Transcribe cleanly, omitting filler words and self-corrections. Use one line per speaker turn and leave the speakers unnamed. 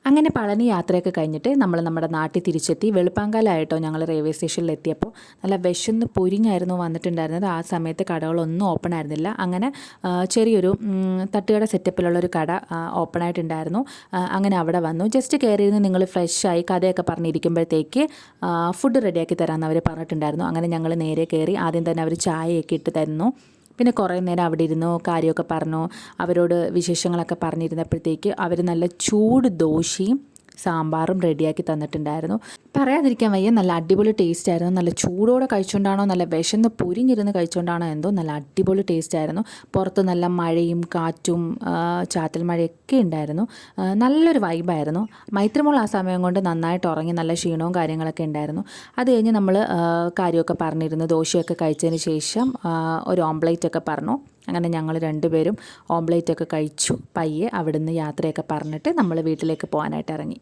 അങ്ങനെ പളനി യാത്രയൊക്കെ കഴിഞ്ഞിട്ട് നമ്മൾ നമ്മുടെ നാട്ടിൽ തിരിച്ചെത്തി. വെളുപ്പാങ്കാലമായിട്ടോ ഞങ്ങൾ റെയിൽവേ സ്റ്റേഷനിൽ എത്തിയപ്പോൾ നല്ല വിശന്ന് പൊരിഞ്ഞായിരുന്നു വന്നിട്ടുണ്ടായിരുന്നത്. ആ സമയത്ത് കടകളൊന്നും ഓപ്പൺ ആയിരുന്നില്ല. അങ്ങനെ ചെറിയൊരു തട്ടുകട സെറ്റപ്പിലുള്ളൊരു കട ഓപ്പൺ ആയിട്ടുണ്ടായിരുന്നു. അങ്ങനെ അവിടെ വന്നു. ജസ്റ്റ് കയറിയിരുന്ന് നിങ്ങൾ ഫ്രഷായി കഥയൊക്കെ പറഞ്ഞിരിക്കുമ്പോഴത്തേക്ക് ഫുഡ് റെഡിയാക്കി തരാമെന്ന് അവർ പറഞ്ഞിട്ടുണ്ടായിരുന്നു. അങ്ങനെ ഞങ്ങൾ നേരെ കയറി. ആദ്യം തന്നെ അവർ ചായയൊക്കെ ഇട്ട് തരുന്നു. പിന്നെ കുറേ നേരം അവിടെ ഇരുന്നു കാര്യമൊക്കെ പറഞ്ഞു. അവരോട് വിശേഷങ്ങളൊക്കെ പറഞ്ഞിരുന്നപ്പോഴത്തേക്ക് അവർ നല്ല ചൂട് ദോശയും സാമ്പാറും റെഡിയാക്കി തന്നിട്ടുണ്ടായിരുന്നു. പറയാതിരിക്കാൻ വയ്യ, നല്ല അടിപൊളി ടേസ്റ്റ് ആയിരുന്നു. നല്ല ചൂടോടെ കഴിച്ചുകൊണ്ടാണോ നല്ല വിശന്ന് പൊരിഞ്ഞിരുന്ന് കഴിച്ചുകൊണ്ടാണോ എന്തോ നല്ല അടിപൊളി ടേസ്റ്റ് ആയിരുന്നു. പുറത്ത് നല്ല മഴയും കാറ്റും ചാറ്റൽ മഴയൊക്കെ ഉണ്ടായിരുന്നു. നല്ലൊരു വൈബായിരുന്നു. മൈത്രിമോൾ ആ സമയം കൊണ്ട് നന്നായിട്ട് ഉറങ്ങി. നല്ല ക്ഷീണവും കാര്യങ്ങളൊക്കെ ഉണ്ടായിരുന്നു. അത് കഴിഞ്ഞ് നമ്മൾ കാര്യമൊക്കെ പറഞ്ഞിരുന്നു. ദോശയൊക്കെ കഴിച്ചതിന് ശേഷം ഒരു ഓംപ്ലേറ്റ് ഒക്കെ പറഞ്ഞു. അങ്ങനെ ഞങ്ങൾ രണ്ടുപേരും ഓംപ്ലേറ്റൊക്കെ കഴിച്ചു. പയ്യെ അവിടുന്ന് യാത്രയൊക്കെ പറഞ്ഞിട്ട് നമ്മൾ വീട്ടിലേക്ക് പോകാനായിട്ട് ഇറങ്ങി.